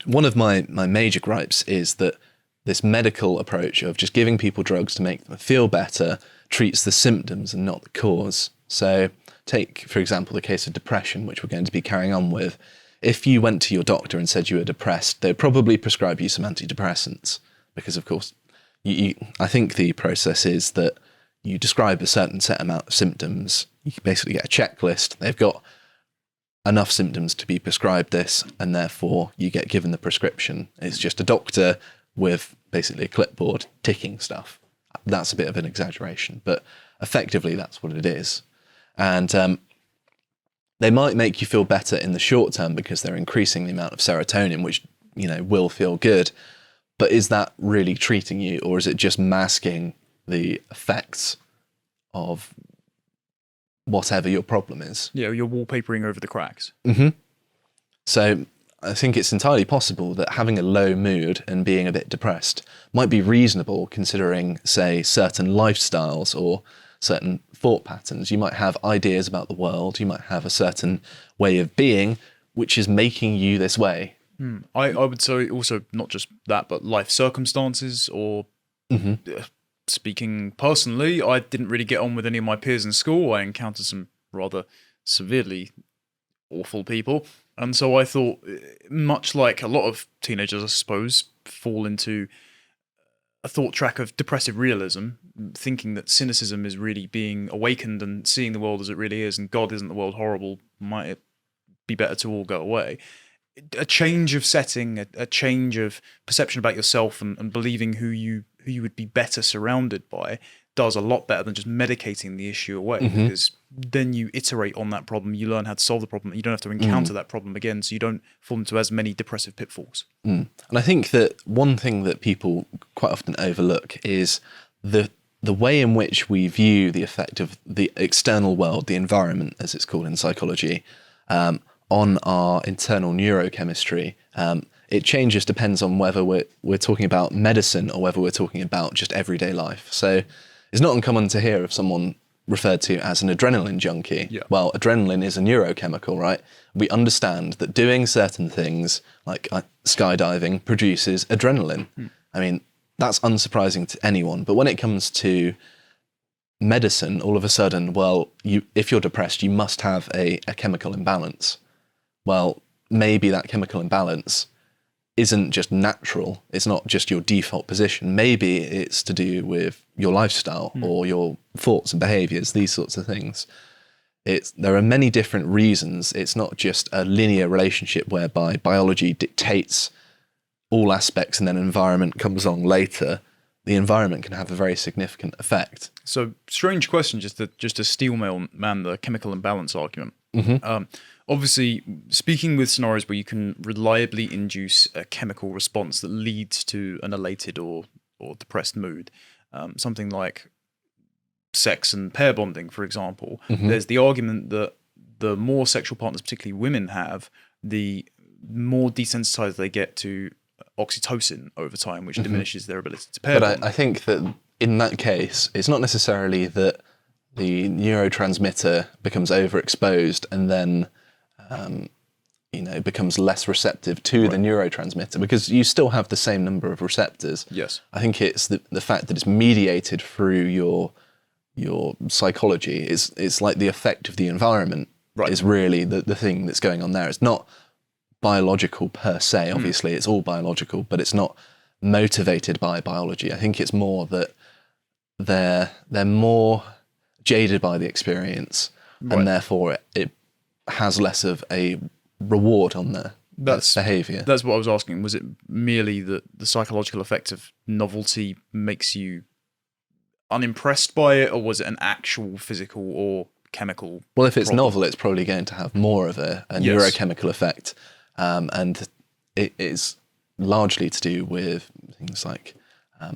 One of my major gripes is that this medical approach of just giving people drugs to make them feel better treats the symptoms and not the cause. So take, for example, the case of depression, which we're going to be carrying on with. If you went to your doctor and said you were depressed, they'd probably prescribe you some antidepressants because, of course, I think the process is that you describe a certain set amount of symptoms. You basically get a checklist. They've got enough symptoms to be prescribed this, and therefore you get given the prescription. It's just a doctor with basically a clipboard ticking stuff. That's a bit of an exaggeration, but effectively that's what it is. And they might make you feel better in the short term because they're increasing the amount of serotonin, which, will feel good. But is that really treating you, or is it just masking the effects of whatever your problem is? Yeah, you're wallpapering over the cracks. Mm-hmm. So I think it's entirely possible that having a low mood and being a bit depressed might be reasonable considering, say, certain lifestyles or certain thought patterns. You might have ideas about the world. You might have a certain way of being, which is making you this way. I would say also not just that, but life circumstances or speaking personally, I didn't really get on with any of my peers in school. I encountered some rather severely awful people. And so I thought, much like a lot of teenagers, I suppose, fall into a thought track of depressive realism, thinking that cynicism is really being awakened and seeing the world as it really is, and God, isn't the world horrible? Might it be better to all go away? A change of setting, a change of perception about yourself and believing who you would be better surrounded by does a lot better than just medicating the issue away, because then you iterate on that problem, you learn how to solve the problem, you don't have to encounter that problem again, so you don't fall into as many depressive pitfalls. And I think that one thing that people quite often overlook is the way in which we view the effect of the external world, the environment, as it's called in psychology, on our internal neurochemistry. It changes, depends on whether we're talking about medicine or whether we're talking about just everyday life. So it's not uncommon to hear of someone referred to as an adrenaline junkie. Yeah. Well, adrenaline is a neurochemical, right? We understand that doing certain things like skydiving produces adrenaline. I mean, that's unsurprising to anyone. But when it comes to medicine, all of a sudden, well, if you're depressed, you must have a chemical imbalance. Well, maybe that chemical imbalance isn't just natural. It's not just your default position. Maybe it's to do with your lifestyle or your thoughts and behaviors, these sorts of things. There are many different reasons. It's not just a linear relationship whereby biology dictates all aspects and then environment comes along later. The environment can have a very significant effect. So, strange question, just to steel man the chemical imbalance argument. Obviously, speaking with scenarios where you can reliably induce a chemical response that leads to an elated or depressed mood, something like sex and pair bonding, for example, there's the argument that the more sexual partners, particularly women, have, the more desensitized they get to oxytocin over time, which diminishes their ability to pair bond. But I think that in that case, it's not necessarily that the neurotransmitter becomes overexposed and then becomes less receptive to the neurotransmitter, because you still have the same number of receptors. Yes. I think it's the fact that it's mediated through your psychology. It's like the effect of the environment is really the thing that's going on there. It's not biological per se. Obviously, it's all biological, but it's not motivated by biology. I think it's more that they're more jaded by the experience, and therefore it has less of a reward on their behaviour. That's what I was asking. Was it merely that the psychological effect of novelty makes you unimpressed by it, or was it an actual physical or chemical Well, if it's problem? novel, it's probably going to have more of a neurochemical effect, and it is largely to do with things like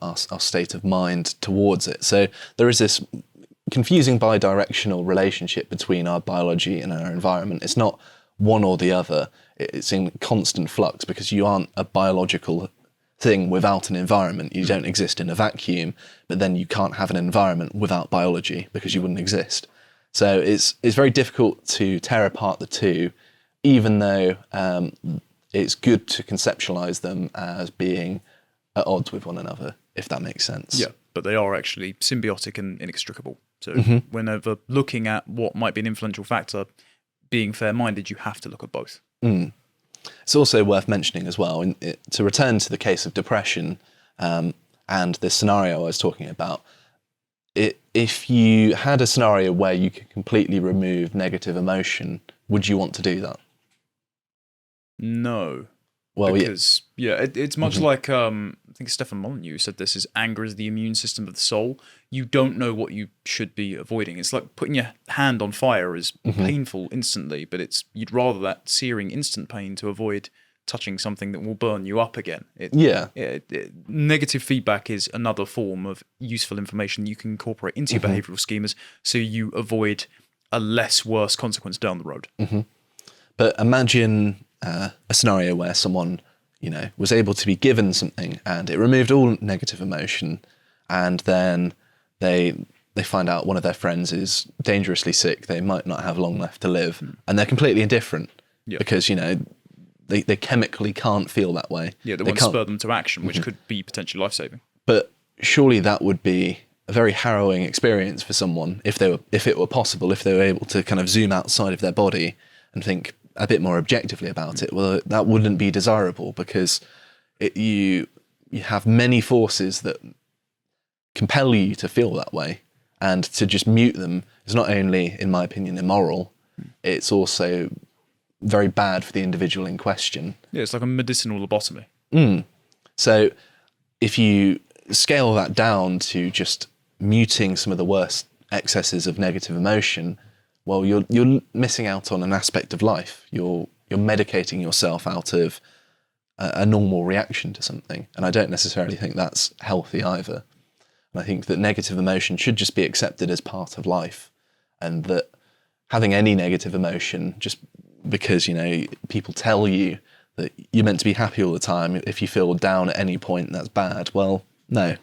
our state of mind towards it. So there is this confusing bi-directional relationship between our biology and our environment. It's not one or the other. It's in constant flux because you aren't a biological thing without an environment. You don't exist in a vacuum, but then you can't have an environment without biology because you wouldn't exist. So it's very difficult to tear apart the two, even though it's good to conceptualize them as being at odds with one another, if that makes sense. Yeah, but they are actually symbiotic and inextricable. So whenever looking at what might be an influential factor, being fair-minded, you have to look at both. It's also worth mentioning as well, to return to the case of depression and this scenario I was talking about, if you had a scenario where you could completely remove negative emotion, would you want to do that? No. Well, because it's much like I think Stefan Molyneux said this: is anger is the immune system of the soul. You don't know what you should be avoiding. It's like putting your hand on fire is painful instantly, but you'd rather that searing instant pain to avoid touching something that will burn you up again. Negative feedback is another form of useful information you can incorporate into your behavioral schemas, so you avoid a less worse consequence down the road. But imagine a scenario where someone, was able to be given something and it removed all negative emotion, and then they find out one of their friends is dangerously sick. They might not have long left to live, and they're completely indifferent because they chemically can't feel that way. Yeah, they won't spur them to action, which could be potentially life-saving. But surely that would be a very harrowing experience for someone if it were possible, if they were able to kind of zoom outside of their body and think a bit more objectively about it. Well, that wouldn't be desirable, because you have many forces that compel you to feel that way, and to just mute them is not only, in my opinion, immoral, it's also very bad for the individual in question. Yeah, it's like a medicinal lobotomy. So if you scale that down to just muting some of the worst excesses of negative emotion, well, you're missing out on an aspect of life. You're medicating yourself out of a normal reaction to something, and I don't necessarily think that's healthy either. And I think that negative emotion should just be accepted as part of life, and that having any negative emotion just because people tell you that you're meant to be happy all the time, if you feel down at any point, that's bad. Well, no.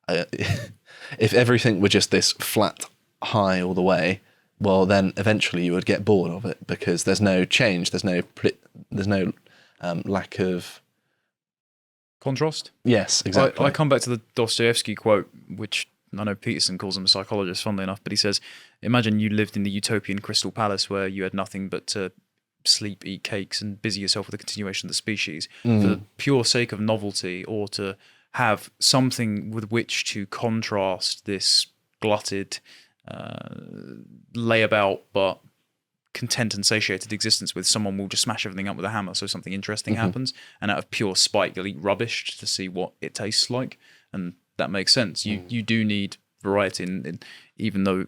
If everything were just this flat high all the way, well, then eventually you would get bored of it, because there's no change, there's no lack of contrast. Yes, exactly. I come back to the Dostoevsky quote, which I know Peterson calls him a psychologist, funnily enough, but he says, imagine you lived in the utopian Crystal Palace where you had nothing but to sleep, eat cakes, and busy yourself with the continuation of the species for the pure sake of novelty, or to have something with which to contrast this glutted, layabout but content and satiated existence with. Someone will just smash everything up with a hammer so something interesting happens, and out of pure spite you'll eat rubbish to see what it tastes like. And that makes sense. You do need variety, and even though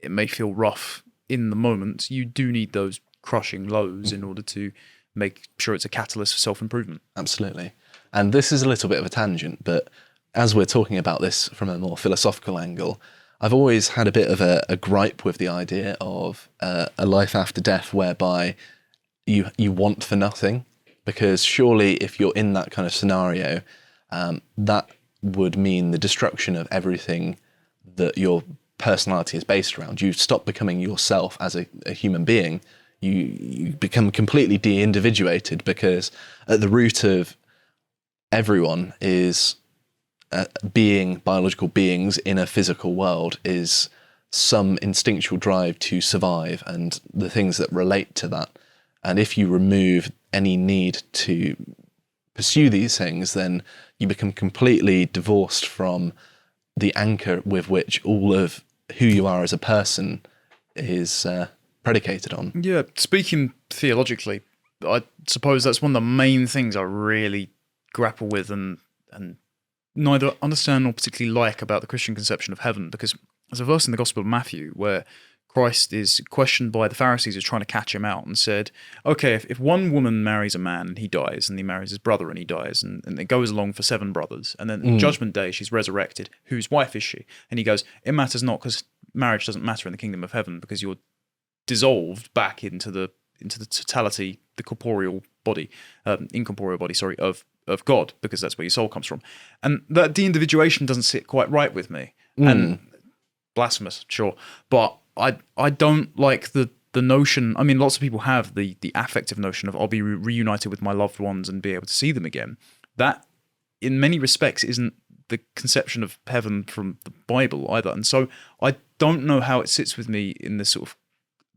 it may feel rough in the moment, you do need those crushing lows in order to make sure it's a catalyst for self-improvement. Absolutely. And this is a little bit of a tangent, but as we're talking about this from a more philosophical angle, I've always had a bit of a gripe with the idea of a life after death whereby you want for nothing, because surely if you're in that kind of scenario, that would mean the destruction of everything that your personality is based around. You stop becoming yourself as a human being. You become completely de-individuated, because at the root of everyone is being biological beings in a physical world, is some instinctual drive to survive and the things that relate to that. And if you remove any need to pursue these things, then you become completely divorced from the anchor with which all of who you are as a person is predicated on. Yeah, speaking theologically, I suppose that's one of the main things I really grapple with and neither understand nor particularly like about the Christian conception of heaven, because there's a verse in the Gospel of Matthew where Christ is questioned by the Pharisees who are trying to catch him out and said, okay, if one woman marries a man and he dies, and he marries his brother and he dies, and it goes along for 7 brothers, and then on Judgment Day she's resurrected, whose wife is she? And he goes, it matters not, because marriage doesn't matter in the kingdom of heaven, because you're dissolved back into the totality, the corporeal body, incorporeal body, sorry, of God, because that's where your soul comes from. And that de-individuation doesn't sit quite right with me. And blasphemous, sure, but I don't like the the notion, I mean, lots of people have the affective notion of I'll be reunited with my loved ones and be able to see them again. That, in many respects, isn't the conception of heaven from the Bible either. And so I don't know how it sits with me in this sort of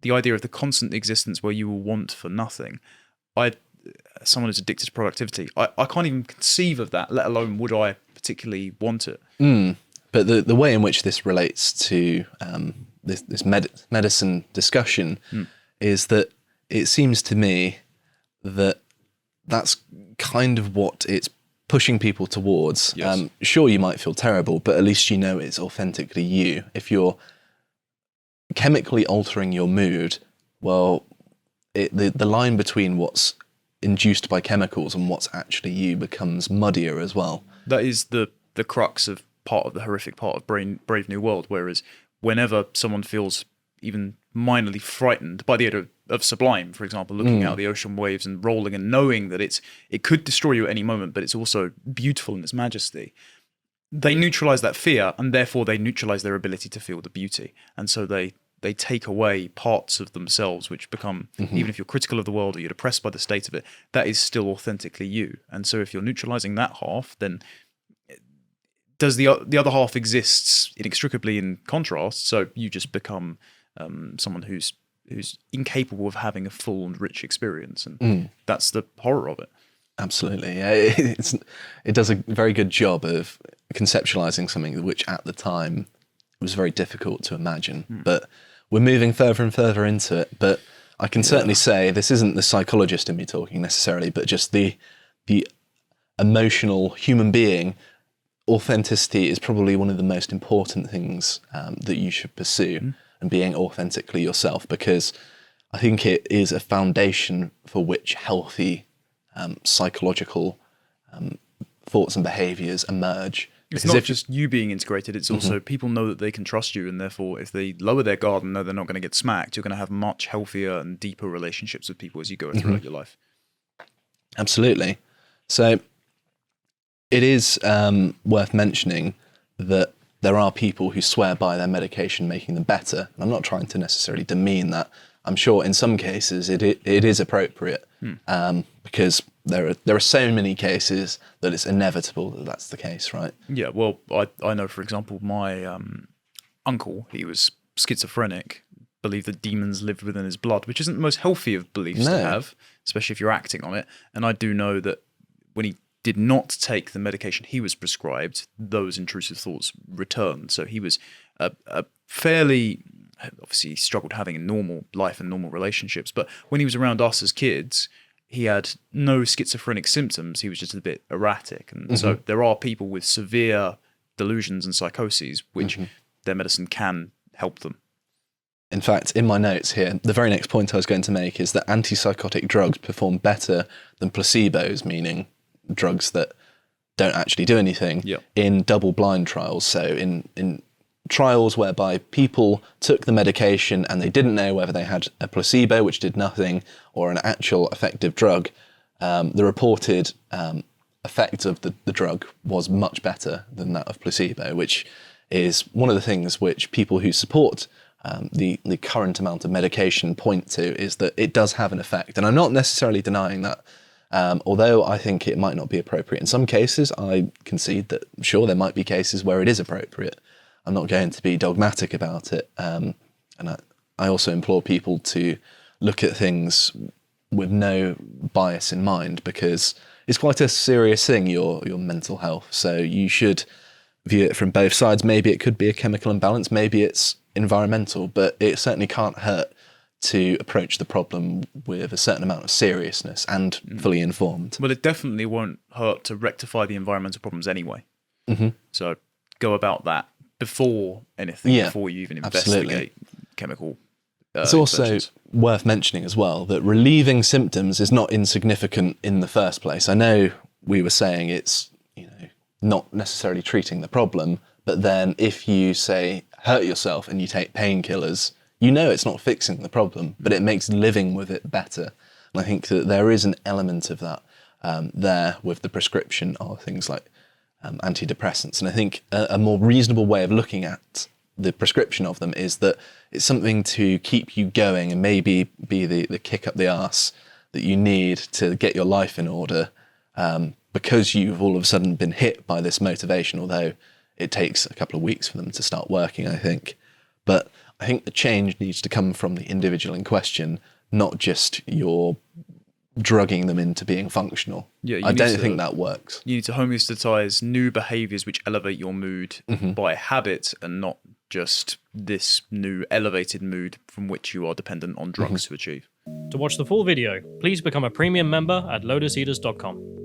the idea of the constant existence where you will want for nothing. Someone who's addicted to productivity, I can't even conceive of that, let alone would I particularly want it. But the way in which this relates to this medicine discussion is that it seems to me that that's kind of what it's pushing people towards. Yes. Sure, you might feel terrible, but at least you know it's authentically you. If you're chemically altering your mood, well, the line between what's induced by chemicals and what's actually you becomes muddier as well. That is the crux of part of the horrific part of Brave New World, whereas whenever someone feels even minorly frightened by the idea of Sublime, for example, looking out the ocean waves and rolling and knowing that it could destroy you at any moment, but it's also beautiful in its majesty, they neutralize that fear, and therefore they neutralize their ability to feel the beauty. And so they take away parts of themselves which become, even if you're critical of the world or you're depressed by the state of it, that is still authentically you. And so if you're neutralizing that half, then does the other half exists inextricably in contrast, so you just become someone who's incapable of having a full and rich experience, and that's the horror of it. Absolutely, yeah. It does a very good job of conceptualizing something which at the time was very difficult to imagine. But we're moving further and further into it. But I can certainly say this isn't the psychologist in me talking necessarily, but just the emotional human being. Authenticity is probably one of the most important things that you should pursue, and being authentically yourself, because I think it is a foundation for which healthy psychological thoughts and behaviours emerge. It's not just you being integrated, it's also people know that they can trust you, and therefore if they lower their guard and know they're not going to get smacked, you're going to have much healthier and deeper relationships with people as you go throughout your life. Absolutely. So it is worth mentioning that there are people who swear by their medication making them better. And I'm not trying to necessarily demean that. I'm sure in some cases it is appropriate, because there are so many cases that it's inevitable that that's the case, right? Yeah, well, I know, for example, my uncle, he was schizophrenic, believed that demons lived within his blood, which isn't the most healthy of beliefs to have, especially if you're acting on it. And I do know that when he did not take the medication he was prescribed, those intrusive thoughts returned. So he was a fairly, obviously struggled having a normal life and normal relationships, but when he was around us as kids, he had no schizophrenic symptoms. He was just a bit erratic. And so there are people with severe delusions and psychoses, which their medicine can help them. In fact, in my notes here, the very next point I was going to make is that antipsychotic drugs perform better than placebos, meaning drugs that don't actually do anything, in double-blind trials. So in trials whereby people took the medication and they didn't know whether they had a placebo, which did nothing, or an actual effective drug, the reported effect of the drug was much better than that of placebo, which is one of the things which people who support the current amount of medication point to, is that it does have an effect. And I'm not necessarily denying that. Although I think it might not be appropriate. In some cases, I concede that, sure, there might be cases where it is appropriate. I'm not going to be dogmatic about it. And I also implore people to look at things with no bias in mind, because it's quite a serious thing, your mental health. So you should view it from both sides. Maybe it could be a chemical imbalance, maybe it's environmental, but it certainly can't hurt to approach the problem with a certain amount of seriousness and fully informed. Well, it definitely won't hurt to rectify the environmental problems anyway. So go about that before anything, before you even investigate chemical It's also worth mentioning as well that relieving symptoms is not insignificant in the first place. I know we were saying it's, not necessarily treating the problem, but then if you say hurt yourself and you take painkillers, it's not fixing the problem, but it makes living with it better. And I think that there is an element of that there with the prescription of things like antidepressants. And I think a more reasonable way of looking at the prescription of them is that it's something to keep you going and maybe be the kick up the arse that you need to get your life in order, because you've all of a sudden been hit by this motivation, although it takes a couple of weeks for them to start working, I think. But I think the change needs to come from the individual in question, not just your drugging them into being functional. Yeah, I don't think that works. You need to homeostatize new behaviors which elevate your mood by habit, and not just this new elevated mood from which you are dependent on drugs to achieve. To watch the full video, please become a premium member at lotuseaters.com.